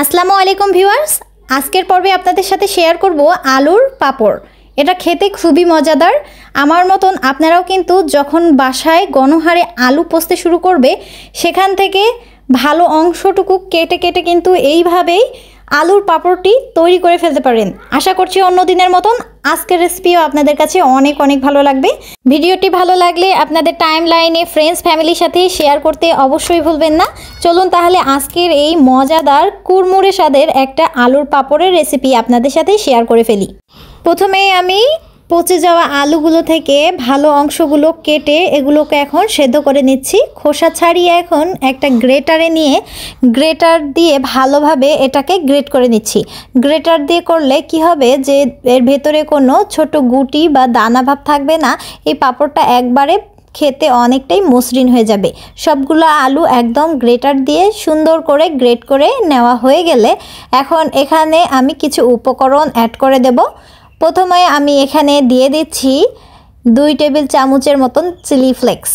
আসসালামু আলাইকুম ভিউয়ার্স, আজকের পর্বে আপনাদের সাথে শেয়ার করব আলুর পাঁপড়। এটা খেতে খুবই মজাদার। আমার মতন আপনারাও কিন্তু যখন বাসায় গণহারে আলু পোস্তে শুরু করবে সেখান থেকে ভালো অংশটুকু কেটে কেটে কিন্তু এইভাবেই আলুর পাঁপড়টি তৈরি করে ফেলতে পারেন। আশা করছি অন্য দিনের মতন আজকের রেসিপিও আপনাদের কাছে অনেক ভালো লাগবে। ভিডিওটি ভালো লাগলে আপনাদের টাইম লাইনে ফ্রেন্ডস ফ্যামিলির সাথে শেয়ার করতে অবশ্যই ভুলবেন না। চলুন তাহলে আজকের এই মজাদার কুড়মুড়ে স্বাদের একটা আলুর পাঁপড়ের রেসিপি আপনাদের সাথে শেয়ার করে ফেলি। প্রথমে আমি পচে যাওয়া আলুগুলো থেকে ভালো অংশগুলো কেটে এগুলোকে এখন সেদ্ধ করে নিচ্ছি। খোসা ছাড়িয়ে এখন একটা গ্রেটারে নিয়ে গ্রেটার দিয়ে ভালোভাবে এটাকে গ্রেট করে নিচ্ছি। গ্রেটার দিয়ে করলে কি হবে যে এর ভেতরে কোনো ছোট গুটি বা দানা ভাব থাকবে না। এই পাঁপড়টা একবারে খেতে অনেকটাই মসৃণ হয়ে যাবে। সবগুলো আলু একদম গ্রেটার দিয়ে সুন্দর করে গ্রেট করে নেওয়া হয়ে গেলে এখন এখানে আমি কিছু উপকরণ অ্যাড করে দেব। প্রথমে আমি এখানে দিয়ে দিচ্ছি 2 টেবিল চামচের মতন চিলি ফ্লেক্স।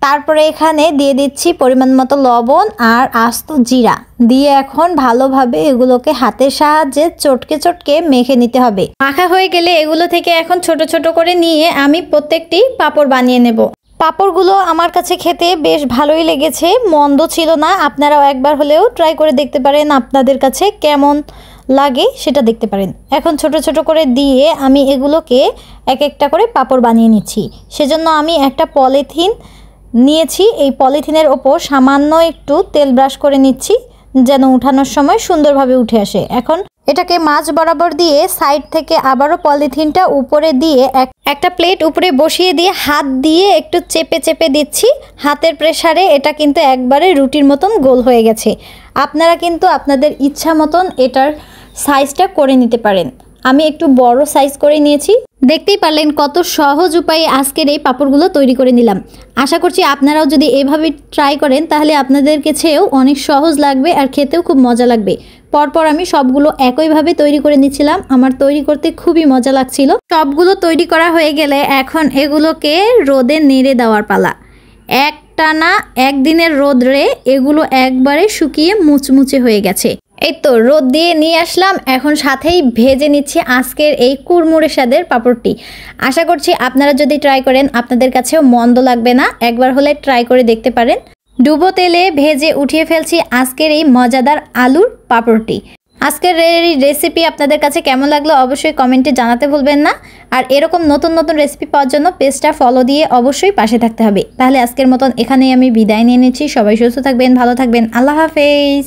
তারপরে এখানে দিয়ে দিচ্ছি পরিমাণ মতো লবণ আর আস্ত জিরা দিয়ে এখন ভালোভাবে এগুলোকে হাতের সাহায্যে চটকে মেখে নিতে হবে। মাখা হয়ে গেলে এগুলো থেকে এখন ছোট ছোট করে নিয়ে আমি প্রত্যেকটি পাঁপড় বানিয়ে নেব। পাঁপড়গুলো আমার কাছে খেতে বেশ ভালোই লেগেছে, মন্দ ছিল না। আপনারাও একবার হলেও ট্রাই করে দেখতে পারেন, আপনাদের কাছে কেমন লাগে সেটা দেখতে পারেন। এখন ছোট ছোট করে দিয়ে আমি এগুলোকে এক একটা করে পাঁপড় বানিয়ে নিচ্ছি। সেজন্য আমি একটা পলিথিন নিয়েছি। এই পলিথিনের ওপর সামান্য একটু তেল ব্রাশ করে নিচ্ছি যেন উঠানোর সময় সুন্দরভাবে উঠে আসে। এখন এটাকে মাঝ বরাবর দিয়ে সাইড থেকে আবারও পলিথিনটা উপরে দিয়ে একটা প্লেট উপরে বসিয়ে দিয়ে হাত দিয়ে একটু চেপে দিচ্ছি। হাতের প্রেসারে এটা কিন্তু একবারে রুটির মতন গোল হয়ে গেছে। আপনারা কিন্তু আপনাদের ইচ্ছা মতন এটার সাইজটা করে নিতে পারেন। আমি একটু বড় সাইজ করে নিয়েছি। দেখতেই পারলেন কত সহজ উপায়ে আজকের এই পাঁপড়গুলো তৈরি করে নিলাম। আশা করছি আপনারাও যদি এভাবে ট্রাই করেন তাহলে আপনাদের কাছেও অনেক সহজ লাগবে আর খেতেও খুব মজা লাগবে। পরপর আমি সবগুলো একইভাবে তৈরি করে নিচ্ছিলাম। আমার তৈরি করতে খুবই মজা লাগছিল। সবগুলো তৈরি করা হয়ে গেলে এখন এগুলোকে রোদে নেড়ে দেওয়ার পালা। একটানা একদিনের রোদে এগুলো একবারে শুকিয়ে মুচমুচে হয়ে গেছে। এই তো রোদ দিয়ে নিয়ে আসলাম। এখন সাথেই ভেজে নিচ্ছি আজকের এই কুড়মুড়ে স্বাদের পাঁপড়টি। আশা করছি আপনারা যদি ট্রাই করেন আপনাদের কাছেও মন্দ লাগবে না। একবার হলে ট্রাই করে দেখতে পারেন। ডুবো তেলে ভেজে উঠিয়ে ফেলছি আজকের এই মজাদার আলুর পাঁপড়টি। আজকের এই রেসিপি আপনাদের কাছে কেমন লাগলো অবশ্যই কমেন্টে জানাতে ভুলবেন না। আর এরকম নতুন রেসিপি পাওয়ার জন্য পেজটা ফলো দিয়ে অবশ্যই পাশে থাকতে হবে। তাহলে আজকের মতন এখানেই আমি বিদায় নিয়ে নিচ্ছি। সবাই সুস্থ থাকবেন, ভালো থাকবেন। আল্লাহ হাফেজ।